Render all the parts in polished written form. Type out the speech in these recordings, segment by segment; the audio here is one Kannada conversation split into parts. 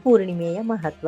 ಪೂರ್ಣಿಮೆಯ ಮಹತ್ವ.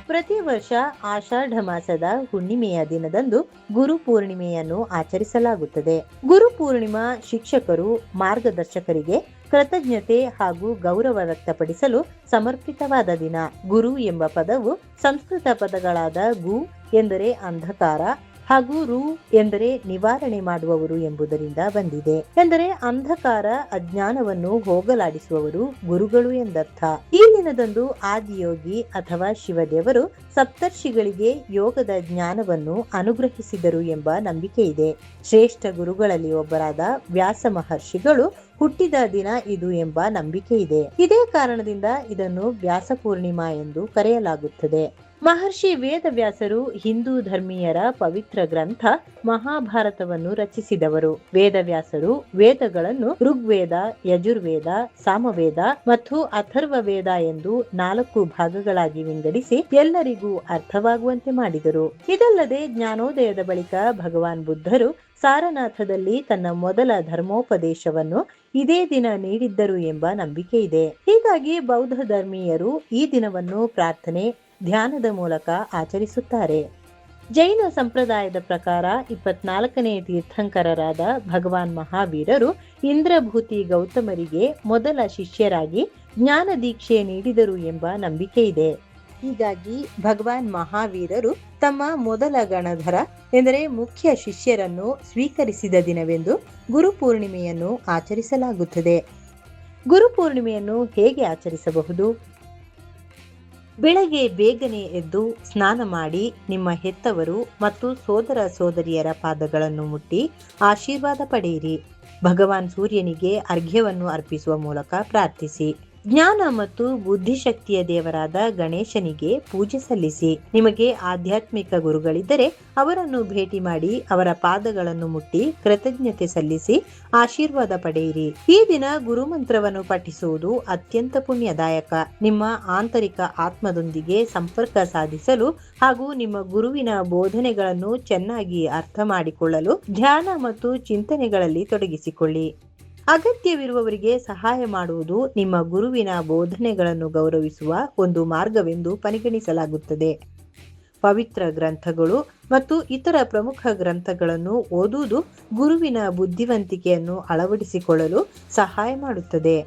ಪ್ರತಿ ವರ್ಷ ಆಷಾಢ ಮಾಸದ ಹುಣ್ಣಿಮೆಯ ದಿನದಂದು ಗುರು ಪೂರ್ಣಿಮೆಯನ್ನು ಆಚರಿಸಲಾಗುತ್ತದೆ. ಗುರು ಪೂರ್ಣಿಮಾ ಶಿಕ್ಷಕರು, ಮಾರ್ಗದರ್ಶಕರಿಗೆ ಕೃತಜ್ಞತೆ ಹಾಗೂ ಗೌರವ ವ್ಯಕ್ತಪಡಿಸಲು ಸಮರ್ಪಿತವಾದ ದಿನ. ಗುರು ಎಂಬ ಪದವು ಸಂಸ್ಕೃತ ಪದಗಳಾದ ಗು ಎಂದರೆ ಅಂಧಕಾರ ಹಾಗೂ ರು ಎಂದರೆ ನಿವಾರಣೆ ಮಾಡುವವರು ಎಂಬುದರಿಂದ ಬಂದಿದೆ. ಎಂದರೆ ಅಂಧಕಾರ, ಅಜ್ಞಾನವನ್ನು ಹೋಗಲಾಡಿಸುವವರು ಗುರುಗಳು ಎಂದರ್ಥ. ಈ ದಿನದಂದು ಆದಿಯೋಗಿ ಅಥವಾ ಶಿವದೇವರು ಸಪ್ತರ್ಷಿಗಳಿಗೆ ಯೋಗದ ಜ್ಞಾನವನ್ನು ಅನುಗ್ರಹಿಸಿದರು ಎಂಬ ನಂಬಿಕೆ ಇದೆ. ಶ್ರೇಷ್ಠ ಗುರುಗಳಲ್ಲಿ ಒಬ್ಬರಾದ ವ್ಯಾಸ ಮಹರ್ಷಿಗಳು ಹುಟ್ಟಿದ ದಿನ ಇದು ಎಂಬ ನಂಬಿಕೆ ಇದೆ. ಇದೇ ಕಾರಣದಿಂದ ಇದನ್ನು ವ್ಯಾಸ ಪೂರ್ಣಿಮಾ ಎಂದು ಕರೆಯಲಾಗುತ್ತದೆ. ಮಹರ್ಷಿ ವೇದವ್ಯಾಸರು ಹಿಂದೂ ಧರ್ಮೀಯರ ಪವಿತ್ರ ಗ್ರಂಥ ಮಹಾಭಾರತವನ್ನು ರಚಿಸಿದವರು. ವೇದವ್ಯಾಸರು ವೇದಗಳನ್ನು ಋಗ್ವೇದ, ಯಜುರ್ವೇದ, ಸಾಮವೇದ ಮತ್ತು ಅಥರ್ವ ವೇದ ಎಂದು 4 ಭಾಗಗಳಾಗಿ ವಿಂಗಡಿಸಿ ಎಲ್ಲರಿಗೂ ಅರ್ಥವಾಗುವಂತೆ ಮಾಡಿದರು. ಇದಲ್ಲದೆ ಜ್ಞಾನೋದಯದ ಬಳಿಕ ಭಗವಾನ್ ಬುದ್ಧರು ಸಾರನಾಥದಲ್ಲಿ ತನ್ನ ಮೊದಲ ಧರ್ಮೋಪದೇಶವನ್ನು ಇದೇ ದಿನ ನೀಡಿದ್ದರು ಎಂಬ ನಂಬಿಕೆ ಇದೆ. ಹೀಗಾಗಿ ಬೌದ್ಧ ಧರ್ಮೀಯರು ಈ ದಿನವನ್ನು ಪ್ರಾರ್ಥನೆ, ಧ್ಯಾನದ ಮೂಲಕ ಆಚರಿಸುತ್ತಾರೆ. ಜೈನ ಸಂಪ್ರದಾಯದ ಪ್ರಕಾರ 24ನೇ ತೀರ್ಥಂಕರರಾದ ಭಗವಾನ್ ಮಹಾವೀರರು ಇಂದ್ರಭೂತಿ ಗೌತಮರಿಗೆ ಮೊದಲ ಶಿಷ್ಯರಾಗಿ ಜ್ಞಾನ ದೀಕ್ಷೆ ನೀಡಿದರು ಎಂಬ ನಂಬಿಕೆ ಇದೆ. ಹೀಗಾಗಿ ಭಗವಾನ್ ಮಹಾವೀರರು ತಮ್ಮ ಮೊದಲ ಗಣಧರ ಎಂದರೆ ಮುಖ್ಯ ಶಿಷ್ಯರನ್ನು ಸ್ವೀಕರಿಸಿದ ದಿನವೆಂದು ಗುರುಪೂರ್ಣಿಮೆಯನ್ನು ಆಚರಿಸಲಾಗುತ್ತದೆ. ಗುರುಪೂರ್ಣಿಮೆಯನ್ನು ಹೇಗೆ ಆಚರಿಸಬಹುದು? ಬೆಳಗ್ಗೆ ಬೇಗನೆ ಎದ್ದು ಸ್ನಾನ ಮಾಡಿ ನಿಮ್ಮ ಹೆತ್ತವರು ಮತ್ತು ಸೋದರ ಸೋದರಿಯರ ಪಾದಗಳನ್ನು ಮುಟ್ಟಿ ಆಶೀರ್ವಾದ ಪಡೆಯಿರಿ. ಭಗವಾನ್ ಸೂರ್ಯನಿಗೆ ಅರ್ಘ್ಯವನ್ನು ಅರ್ಪಿಸುವ ಮೂಲಕ ಪ್ರಾರ್ಥಿಸಿ. ಜ್ಞಾನ ಮತ್ತು ಬುದ್ಧಿಶಕ್ತಿಯ ದೇವರಾದ ಗಣೇಶನಿಗೆ ಪೂಜೆ ಸಲ್ಲಿಸಿ. ನಿಮಗೆ ಆಧ್ಯಾತ್ಮಿಕ ಗುರುಗಳಿದ್ದರೆ ಅವರನ್ನು ಭೇಟಿ ಮಾಡಿ ಅವರ ಪಾದಗಳನ್ನು ಮುಟ್ಟಿ ಕೃತಜ್ಞತೆ ಸಲ್ಲಿಸಿ ಆಶೀರ್ವಾದ ಪಡೆಯಿರಿ. ಈ ದಿನ ಗುರುಮಂತ್ರವನ್ನು ಪಠಿಸುವುದು ಅತ್ಯಂತ ಪುಣ್ಯದಾಯಕ. ನಿಮ್ಮ ಆಂತರಿಕ ಆತ್ಮದೊಂದಿಗೆ ಸಂಪರ್ಕ ಸಾಧಿಸಲು ಹಾಗೂ ನಿಮ್ಮ ಗುರುವಿನ ಬೋಧನೆಗಳನ್ನು ಚೆನ್ನಾಗಿ ಅರ್ಥ ಮಾಡಿಕೊಳ್ಳಲು ಧ್ಯಾನ ಮತ್ತು ಚಿಂತನೆಗಳಲ್ಲಿ ತೊಡಗಿಸಿಕೊಳ್ಳಿ. ಅಗತ್ಯವಿರುವವರಿಗೆ ಸಹಾಯ ಮಾಡುವುದು ನಿಮ್ಮ ಗುರುವಿನ ಬೋಧನೆಗಳನ್ನು ಗೌರವಿಸುವ ಒಂದು ಮಾರ್ಗವೆಂದು ಪರಿಗಣಿಸಲಾಗುತ್ತದೆ. ಪವಿತ್ರ ಗ್ರಂಥಗಳು ಮತ್ತು ಇತರ ಪ್ರಮುಖ ಗ್ರಂಥಗಳನ್ನು ಓದುವುದು ಗುರುವಿನ ಬುದ್ಧಿವಂತಿಕೆಯನ್ನು ಅಳವಡಿಸಿಕೊಳ್ಳಲು ಸಹಾಯ ಮಾಡುತ್ತದೆ.